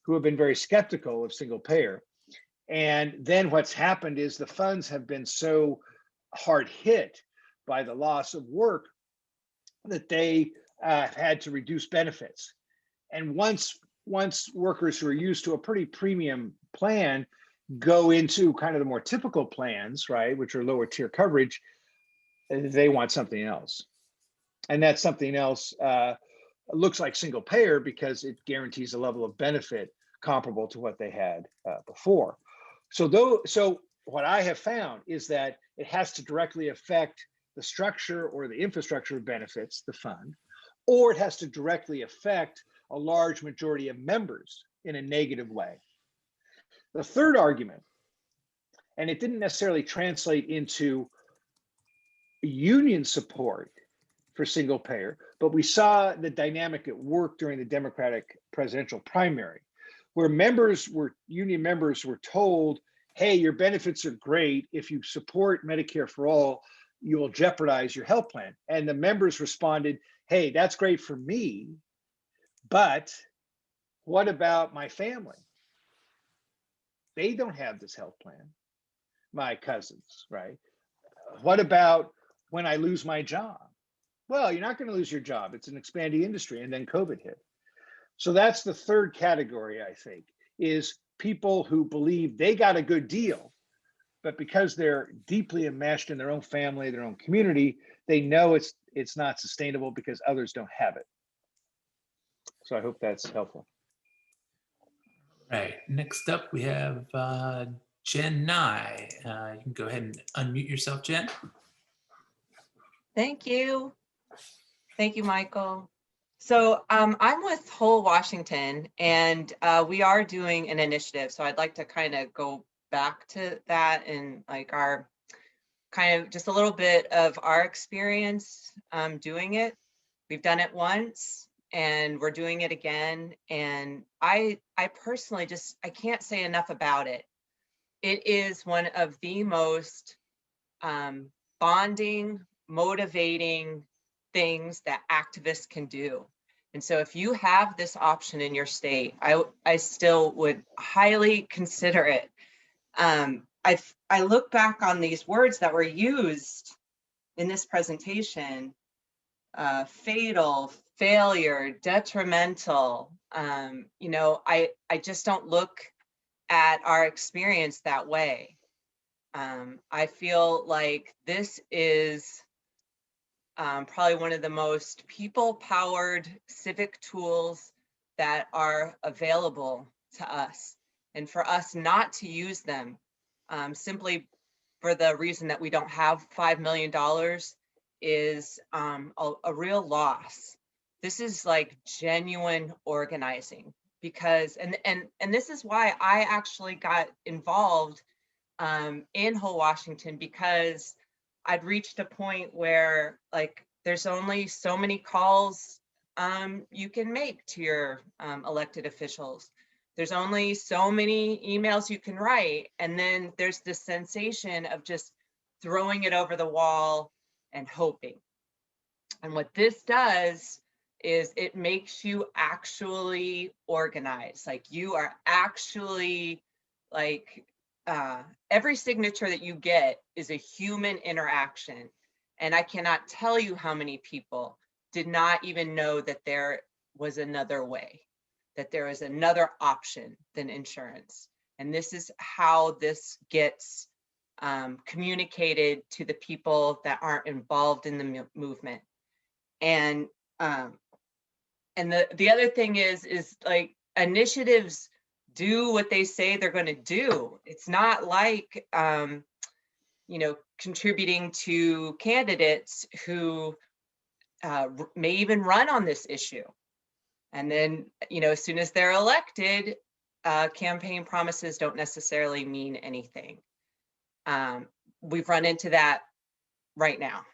who have been very skeptical of single payer. And then what's happened is the funds have been so hard hit by the loss of work that they have had to reduce benefits. And once workers who are used to a pretty premium plan go into kind of the more typical plans, right, which are lower tier coverage, they want something else. And that something else looks like single payer because it guarantees a level of benefit comparable to what they had before. So what I have found is that it has to directly affect the structure or the infrastructure of benefits, the fund, or it has to directly affect a large majority of members in a negative way. The third argument, and it didn't necessarily translate into union support for single payer, but we saw the dynamic at work during the Democratic presidential primary, where union members were told, hey, your benefits are great. If you support Medicare for all, you will jeopardize your health plan. And the members responded, hey, that's great for me, but what about my family? They don't have this health plan, my cousins, right? What about when I lose my job? Well, you're not going to lose your job. It's an expanding industry. And then COVID hit. So that's the third category, I think, is people who believe they got a good deal, but because they're deeply enmeshed in their own family, their own community, they know it's not sustainable because others don't have it. So I hope that's helpful. All right, next up we have Jen Nye. You can go ahead and unmute yourself, Jen. Thank you. Thank you, Michael. So I'm with Whole Washington, and we are doing an initiative. So I'd like to kind of go back to that and like our kind of just a little bit of our experience doing it. We've done it once. and we're doing it again. And I personally I can't say enough about it. It is one of the most bonding, motivating things that activists can do. And so if you have this option in your state, I still would highly consider it. I look back on these words that were used in this presentation, fatal, failure, detrimental. You know, I just don't look at our experience that way. I feel like this is probably one of the most people-powered civic tools that are available to us. And for us not to use them simply for the reason that we don't have $5 million is a real loss. This is like genuine organizing, because, and this is why I actually got involved in Whole Washington, because I'd reached a point where like there's only so many calls you can make to your elected officials. There's only so many emails you can write. And then there's this sensation of just throwing it over the wall and hoping. And what this does is it makes you actually organize. Like you are actually like, every signature that you get is a human interaction. And I cannot tell you how many people did not even know that there was another way, that there is another option than insurance. And this is how this gets communicated to the people that aren't involved in the movement. And the other thing is like initiatives do what they say they're going to do. It's not like, you know, contributing to candidates who may even run on this issue. And then, you know, as soon as they're elected, campaign promises don't necessarily mean anything. We've run into that right now.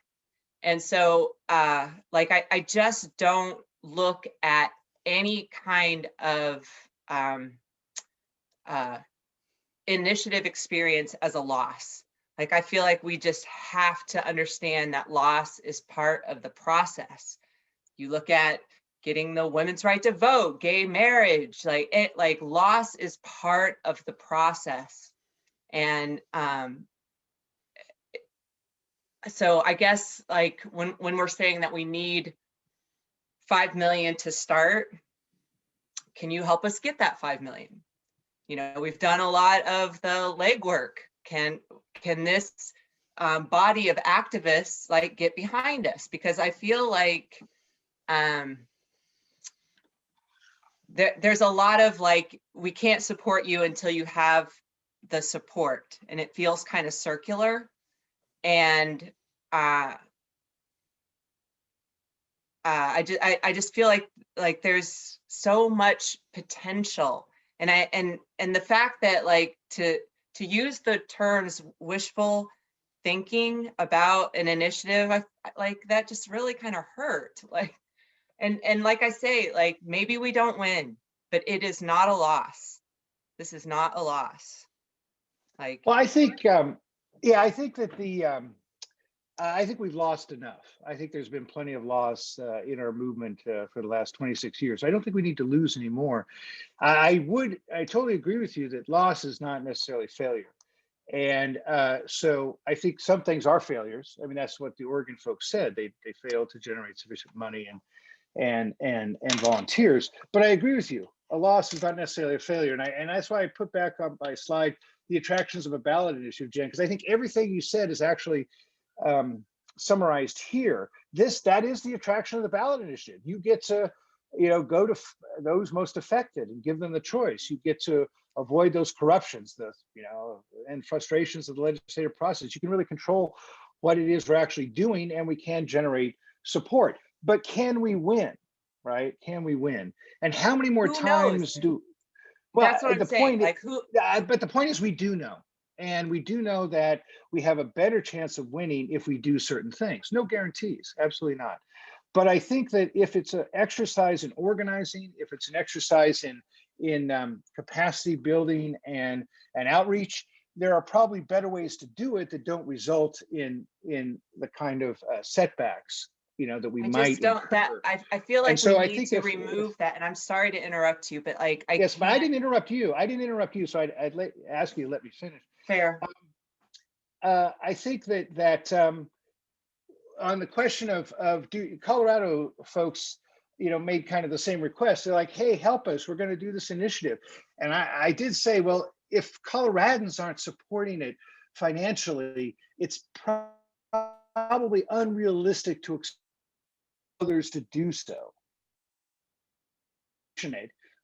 And so, like, I just don't look at any kind of initiative experience as a loss. Like, I feel like we just have to understand that loss is part of the process. You look at getting the women's right to vote, gay marriage, like loss is part of the process. And so I guess like when we're saying that we need 5 million to start, can you help us get that 5 million? You know, we've done a lot of the legwork. Can this body of activists like get behind us? Because I feel like there's a lot of like, we can't support you until you have the support, and it feels kind of circular. And I just feel like there's so much potential, and the fact that like to use the terms wishful thinking about an initiative, like that just really kind of hurt. Like, and like I say, like maybe we don't win, but it is not a loss. This is not a loss. Like, Well, I think, yeah, I think that I think we've lost enough. I think there's been plenty of loss in our movement for the last 26 years. I don't think we need to lose anymore. I totally agree with you that loss is not necessarily failure. And so I think some things are failures. I mean, that's what the Oregon folks said. They failed to generate sufficient money and volunteers. But I agree with you. A loss is not necessarily a failure. And that's why I put back on my slide the attractions of a ballot initiative, Jen, because I think everything you said is actually summarized here. That is the attraction of the ballot initiative. You get to, you know, go to those most affected and give them the choice. You get to avoid those corruptions, and frustrations of the legislative process. You can really control what it is we're actually doing, and we can generate support. But can we win? Right? Can we win? And how many more times do? Well, that's what I'm saying. Point, like who? But the point is, we do know. And we do know that we have a better chance of winning if we do certain things. No guarantees, absolutely not. But I think that if it's an exercise in organizing, if it's an exercise in capacity building and outreach, there are probably better ways to do it that don't result in the kind of setbacks, that we I might just don't, that, incur. I feel like And so we I need think to if- remove that, and I'm sorry to interrupt you, but like, I Yes, but I can't, didn't interrupt you. So I'd ask you to let me finish. fair. I think that on the question of do Colorado folks, made kind of the same request. They're like, hey, help us. We're going to do this initiative. And I did say, well, if Coloradans aren't supporting it financially, it's probably unrealistic to expect others to do so.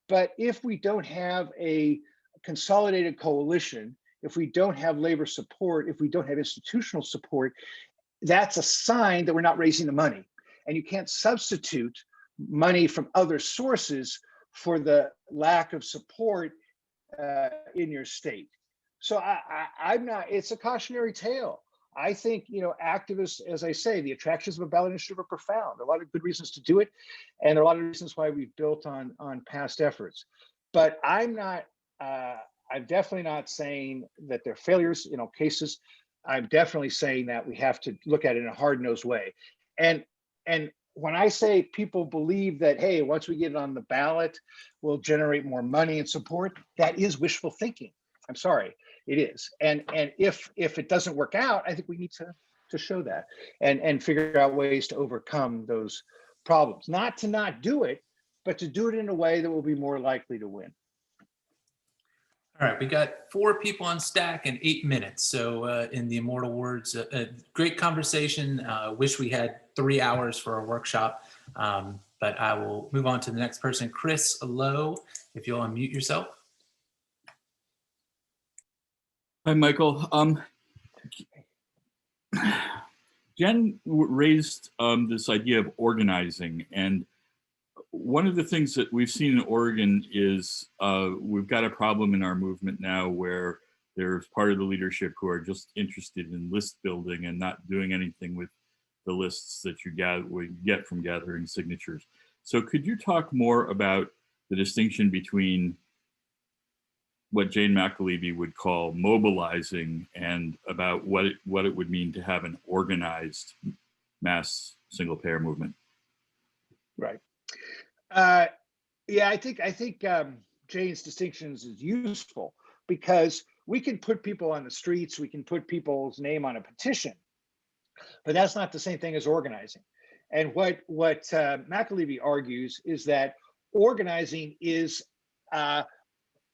But if we don't have a consolidated coalition, if we don't have labor support, if we don't have institutional support, that's a sign that we're not raising the money. And you can't substitute money from other sources for the lack of support in your state. So I'm not, it's a cautionary tale. I think, activists, as I say, the attractions of a ballot initiative are profound. There are a lot of good reasons to do it. And there are a lot of reasons why we've built on past efforts. But I'm definitely not saying that they're failures, cases. I'm definitely saying that we have to look at it in a hard-nosed way. And when I say people believe that, hey, once we get it on the ballot, we'll generate more money and support, that is wishful thinking. I'm sorry, it is. And if it doesn't work out, I think we need to show that and figure out ways to overcome those problems. Not to not do it, but to do it in a way that will be more likely to win. All right, we got 4 people on stack and 8 minutes. So in the immortal words, great conversation. Wish we had 3 hours for a workshop, but I will move on to the next person. Chris Lowe, if you'll unmute yourself. Hi, Michael. Jen raised this idea of organizing, and one of the things that we've seen in Oregon is we've got a problem in our movement now where there's part of the leadership who are just interested in list building and not doing anything with the lists that you get from gathering signatures. So could you talk more about the distinction between what Jane McAlevey would call mobilizing and about what it would mean to have an organized mass single payer movement? Right. Yeah, I think Jane's distinctions is useful because we can put people on the streets, we can put people's name on a petition, but that's not the same thing as organizing. And what McAlevey argues is that organizing is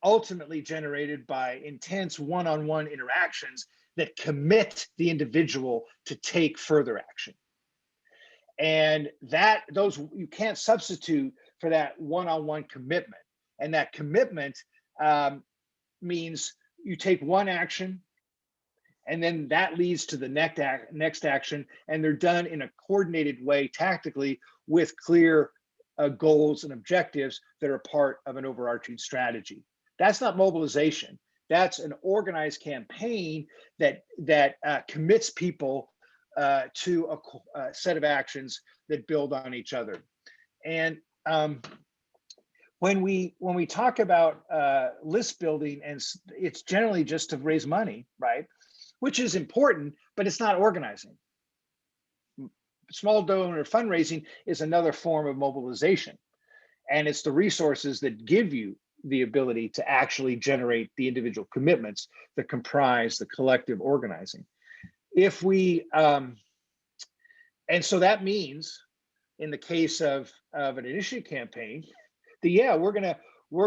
ultimately generated by intense one-on-one interactions that commit the individual to take further action. And those you can't substitute for that one-on-one commitment. And that commitment means you take one action and then that leads to the next action, and they're done in a coordinated way tactically with clear goals and objectives that are part of an overarching strategy. That's not mobilization. That's an organized campaign that commits people to a set of actions that build on each other. And when we talk about list building, and it's generally just to raise money, right? Which is important, but it's not organizing. Small donor fundraising is another form of mobilization. And it's the resources that give you the ability to actually generate the individual commitments that comprise the collective organizing. If we, and so that means in the case of an initiative campaign, that yeah, we're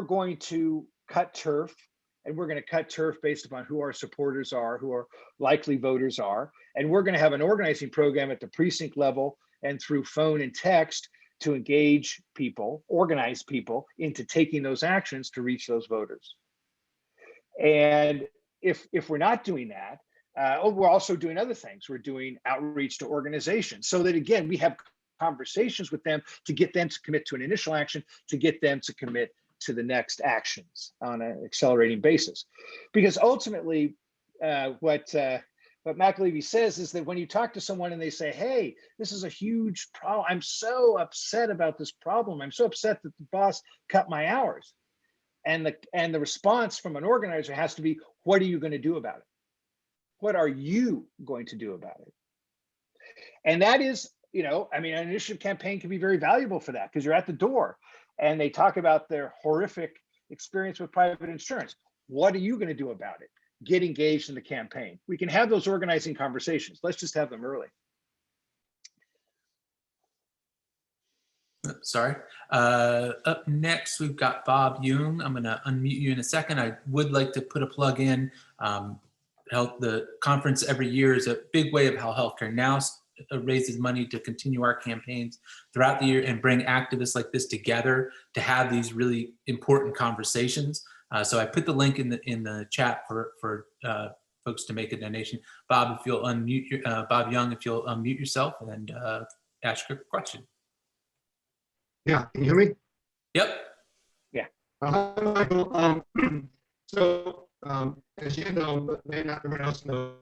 going to cut turf, and we're going to cut turf based upon who our supporters are, who our likely voters are. And we're going to have an organizing program at the precinct level and through phone and text to engage people, organize people into taking those actions to reach those voters. And if we're not doing that, we're also doing other things. We're doing outreach to organizations so that, again, we have conversations with them to get them to commit to an initial action, to get them to commit to the next actions on an accelerating basis. Because ultimately, what But McAlevey says is that when you talk to someone and they say, hey, this is a huge problem. I'm so upset about this problem. I'm so upset that the boss cut my hours. And the response from an organizer has to be, what are you going to do about it? What are you going to do about it? And that is, you know, I mean, an initiative campaign can be very valuable for that because you're at the door and they talk about their horrific experience with private insurance. What are you going to do about it? Get engaged in the campaign. We can have those organizing conversations. Let's just have them early. Sorry. Up next, we've got Bob Young. I'm going to unmute you in a second. I would like to put a plug in. The conference every year is a big way of how Healthcare Now raises money to continue our campaigns throughout the year and bring activists like this together to have these really important conversations. So I put the link in the chat for folks to make a donation. Bob, if you'll unmute Bob Young, if you'll unmute yourself and ask your question. Yeah, can you hear me? Yep. Yeah. Hi, Michael. So, as you know, but maybe not everyone else knows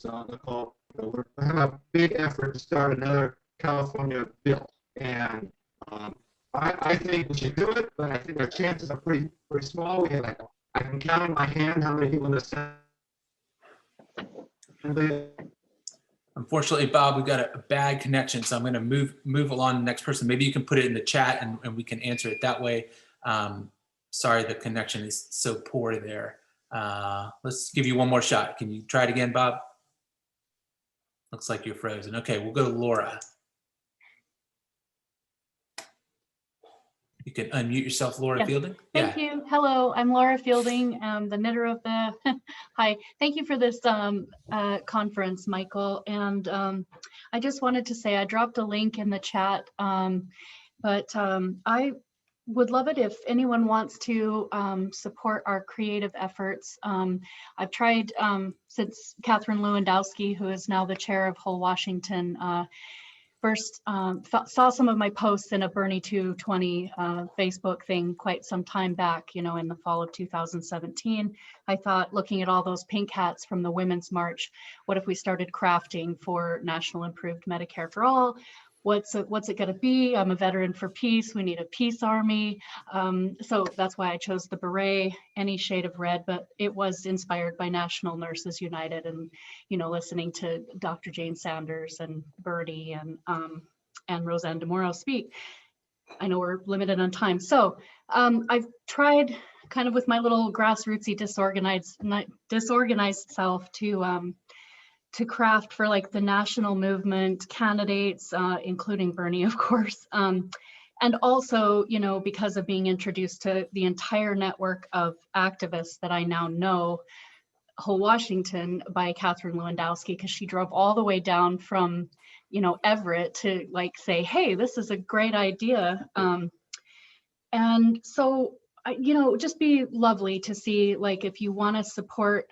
on the call, we're having a big effort to start another California bill. And I think we should do it, but I think our chances are pretty small. We have, like, I can count on my hand how many people in the Assembly. Unfortunately, Bob, we've got a bad connection, so I'm going to move along to the next person. Maybe you can put it in the chat and we can answer it that way. Sorry, the connection is so poor there. Let's give you one more shot. Can you try it again, Bob? Looks like you're frozen. Okay, we'll go to Laura. You can unmute yourself, Laura Yes. Fielding. Thank you. Hello, I'm Laura Fielding, the knitter of the, hi. Thank you for this conference, Michael. And I just wanted to say, I dropped a link in the chat, but I would love it if anyone wants to support our creative efforts. I've tried, since Catherine Lewandowski, who is now the chair of Whole Washington, first saw some of my posts in a Bernie 220 Facebook thing quite some time back, you know, in the fall of 2017. I thought, looking at all those pink hats from the Women's March, what if we started crafting for National Improved Medicare for All? What's it going to be? I'm a veteran for peace. We need a peace army. So that's why I chose the beret, any shade of red, but it was inspired by National Nurses United and, you know, listening to Dr. Jane Sanders and Bernie and Roseanne DeMoro speak. I know we're limited on time. So I've tried kind of with my little grassrootsy disorganized self to craft for like the national movement candidates, including Bernie, of course. And also, you know, because of being introduced to the entire network of activists that I now know, Whole Washington by Catherine Lewandowski, because she drove all the way down from, you know, Everett to like say, hey, this is a great idea. And so, you know, just be lovely to see, like, if you want to support,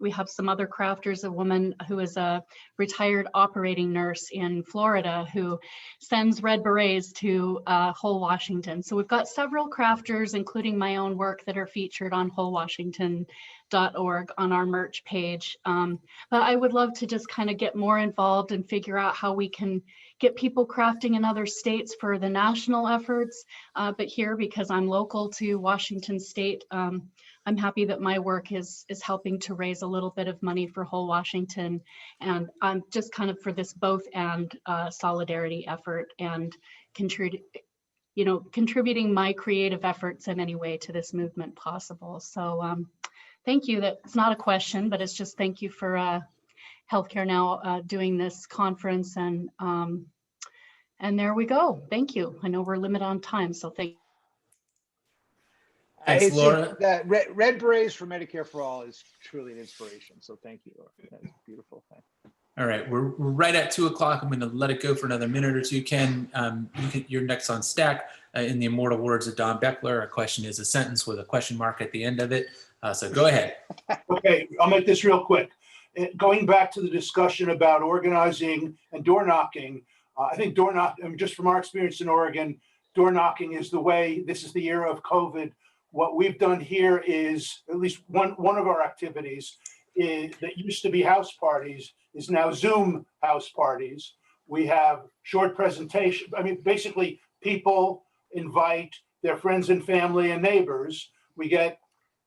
we have some other crafters, a woman who is a retired operating nurse in Florida who sends red berets to Whole Washington. So we've got several crafters, including my own work, that are featured on wholewashington.org on our merch page. But I would love to just kind of get more involved and figure out how we can get people crafting in other states for the national efforts. But here, because I'm local to Washington State, I'm happy that my work is helping to raise a little bit of money for Whole Washington. And I'm just kind of for this both and solidarity effort and contributing my creative efforts in any way to this movement possible. So thank you. That's not a question, but it's just thank you for Healthcare Now doing this conference, and there we go. Thank you. I know we're limited on time, so thank you. Thanks, Laura. That red berets for Medicare for All is truly an inspiration. So thank you, Laura. That's beautiful. All right, we're right at 2 o'clock. I'm going to let it go for another minute or two. Ken, you're next on stack. In the immortal words of Don Beckler, a question is a sentence with a question mark at the end of it. So go ahead. Okay, I'll make this real quick. Going back to the discussion about organizing and door knocking, I think door knocking, just from our experience in Oregon, door knocking is the way. This is the era of COVID what we've done here is, at least one of our activities that used to be house parties is now Zoom house parties. We have short presentation. I mean, basically people invite their friends and family and neighbors. We get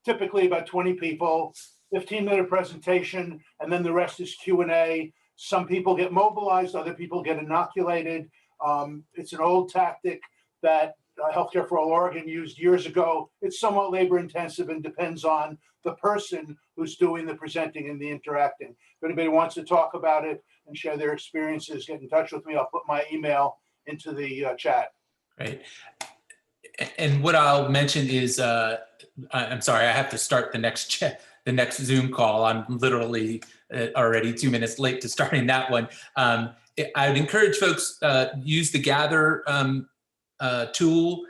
typically about 20 people, 15-minute presentation, and then the rest is Q&A. Some people get mobilized, other people get inoculated. It's an old tactic that Healthcare for All Oregon used years ago. It's somewhat labor intensive and depends on the person who's doing the presenting and the interacting. If anybody wants to talk about it and share their experiences, get in touch with me. I'll put my email into the chat. Right. And what I'll mention is, I'm sorry, I have to start the next Zoom call. I'm literally already 2 minutes late to starting that one. I would encourage folks use the Gather tool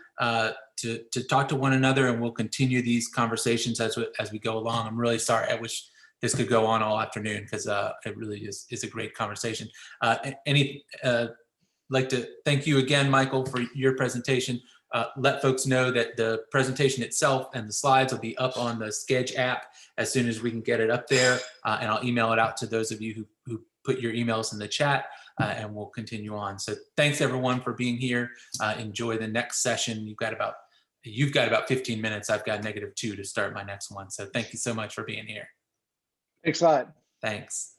to talk to one another, and we'll continue these conversations as we go along. I'm really sorry. I wish this could go on all afternoon because it really is a great conversation. Like to thank you again, Michael, for your presentation. Let folks know that the presentation itself and the slides will be up on the Sketch app as soon as we can get it up there. And I'll email it out to those of you who put your emails in the chat, and we'll continue on. So thanks everyone for being here. Enjoy the next session. You've got about 15 minutes. I've got -2 to start my next one. So thank you so much for being here. Thanks a lot. Thanks.